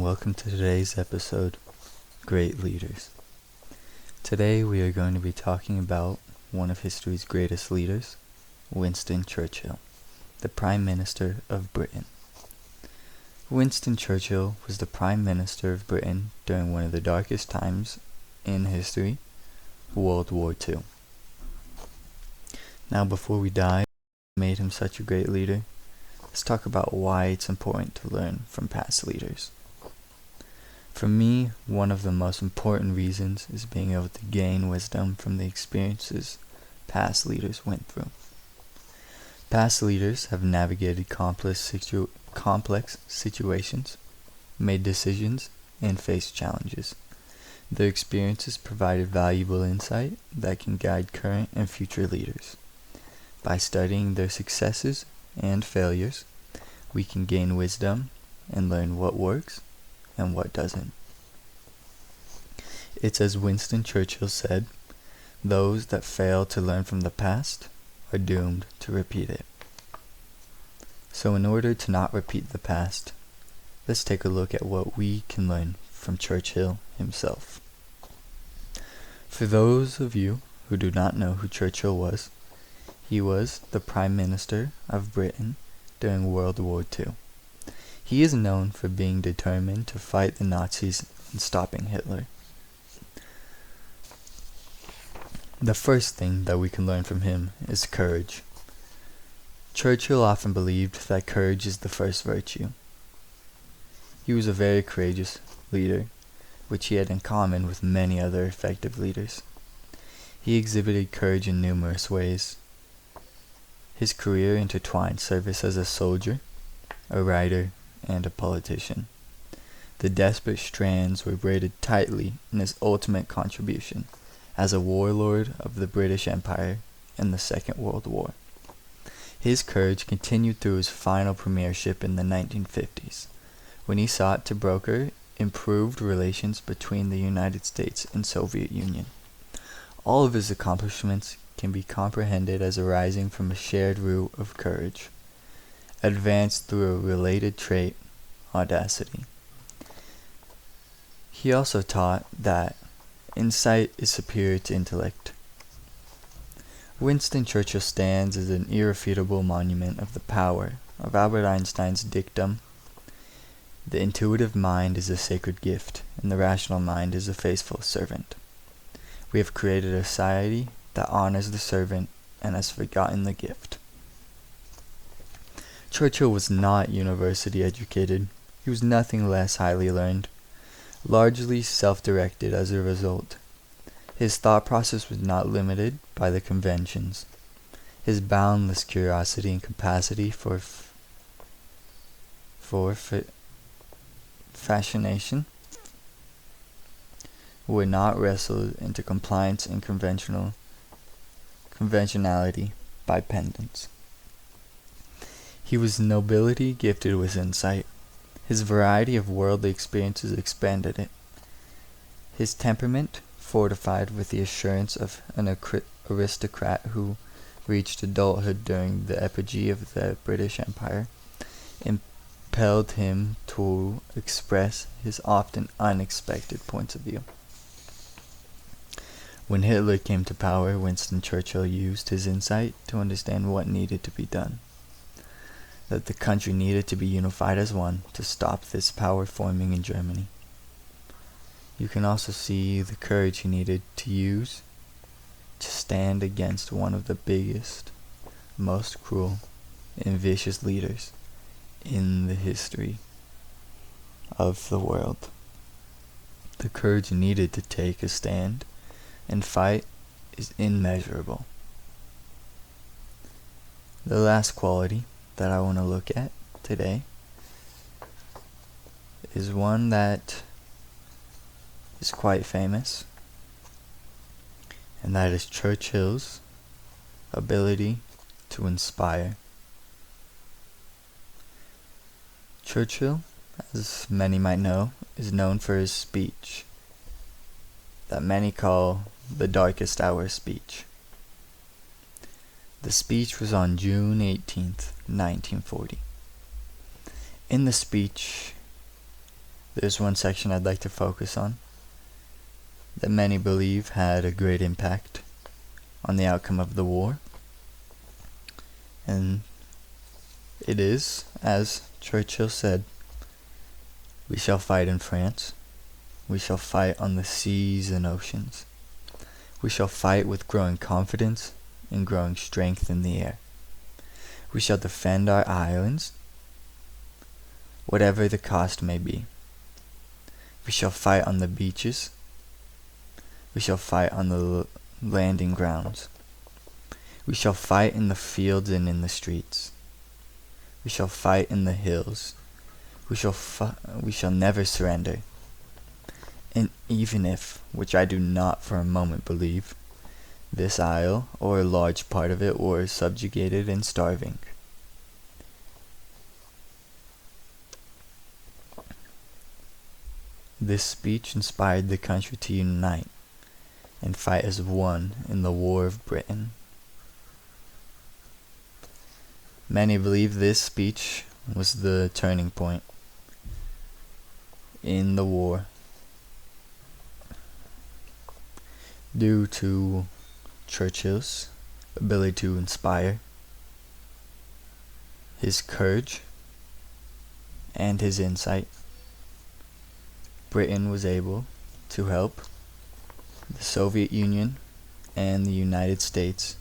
and welcome to today's episode, Great Leaders. Today we are going to be talking about one of history's greatest leaders, Winston Churchill, the Prime Minister of Britain. Winston Churchill was the Prime Minister of Britain during one of the darkest times in history, World War II. Now before we dive into what made him such a great leader, let's talk about why it's important to learn from past leaders. For me, one of the most important reasons is being able to gain wisdom from the experiences past leaders went through. Past leaders have navigated complex situations, made decisions, and faced challenges. Their experiences provided valuable insight that can guide current and future leaders. By studying their successes and failures, we can gain wisdom and learn what works and what doesn't. It's as Winston Churchill said, those that fail to learn from the past are doomed to repeat it. So in order to not repeat the past, let's take a look at what we can learn from Churchill himself. For those of you who do not know who Churchill was, he was the Prime Minister of Britain during World War II. He is known for being determined to fight the Nazis and stopping Hitler. The first thing that we can learn from him is courage. Churchill often believed that courage is the first virtue. He was a very courageous leader, which he had in common with many other effective leaders. He exhibited courage in numerous ways. His career intertwined service as a soldier, a writer, and a politician. The desperate strands were braided tightly in his ultimate contribution as a warlord of the British Empire in the Second World War. His courage continued through his final premiership in the 1950s, when he sought to broker improved relations between the United States and Soviet Union. All of his accomplishments can be comprehended as arising from a shared root of courage, advanced through a related trait, audacity. He also taught that insight is superior to intellect. Winston Churchill stands as an irrefutable monument of the power of Albert Einstein's dictum, "The intuitive mind is a sacred gift, and the rational mind is a faithful servant." We have created a society that honors the servant and has forgotten the gift. Churchill was not university educated. He was nothing less highly learned, largely self-directed as a result. His thought process was not limited by the conventions. His boundless curiosity and capacity for fascination were not wrestled into compliance and conventionality by pedants. He was nobility gifted with insight. His variety of worldly experiences expanded it. His temperament, fortified with the assurance of an aristocrat who reached adulthood during the apogee of the British Empire, impelled him to express his often unexpected points of view. When Hitler came to power, Winston Churchill used his insight to understand what needed to be done. That the country needed to be unified as one to stop this power forming in Germany. You can also see the courage he needed to use to stand against one of the biggest, most cruel, and vicious leaders in the history of the world. The courage needed to take a stand and fight is immeasurable. The last quality that I want to look at today is one that is quite famous, and that is Churchill's ability to inspire. Churchill, as many might know, is known for his speech that many call the darkest hour speech. The speech was on June 18th, 1940. In the speech, there's one section I'd like to focus on that many believe had a great impact on the outcome of the war. And it is, as Churchill said, "We shall fight in France. We shall fight on the seas and oceans. We shall fight with growing confidence and growing strength in the air. We shall defend our islands, whatever the cost may be. We shall fight on the beaches. We shall fight on the landing grounds. We shall fight in the fields and in the streets. We shall fight in the hills. We shall never surrender. And even if, which I do not for a moment believe, this isle, or a large part of it, were subjugated and starving, this speech inspired the country to unite and fight as one in the War of Britain." Many believe this speech was the turning point in the war, due to Churchill's ability to inspire, his courage, and his insight. Britain was able to help the Soviet Union and the United States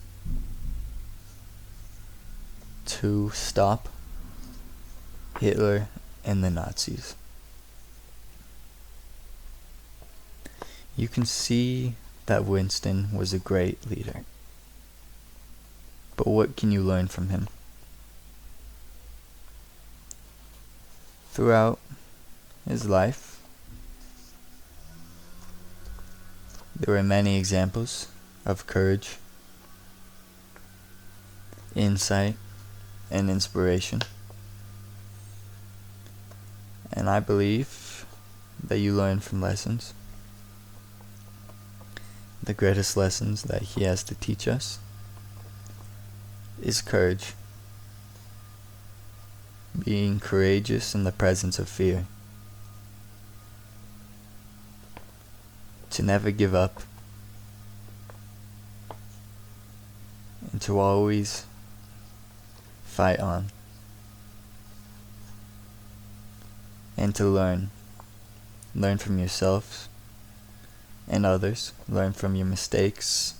to stop Hitler and the Nazis. You can see that Winston was a great leader. But what can you learn from him? Throughout his life, there were many examples of courage, insight, and inspiration. And I believe that you learn from lessons. The greatest lessons that he has to teach us is courage. Being courageous in the presence of fear. To never give up. And to always fight on. And to learn. Learn from yourself and others. Learn from your mistakes.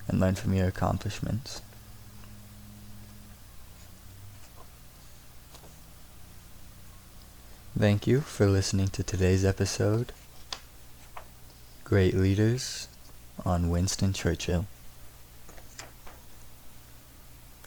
And learn from your accomplishments. Thank you for listening to today's episode, Great Leaders on Winston Churchill.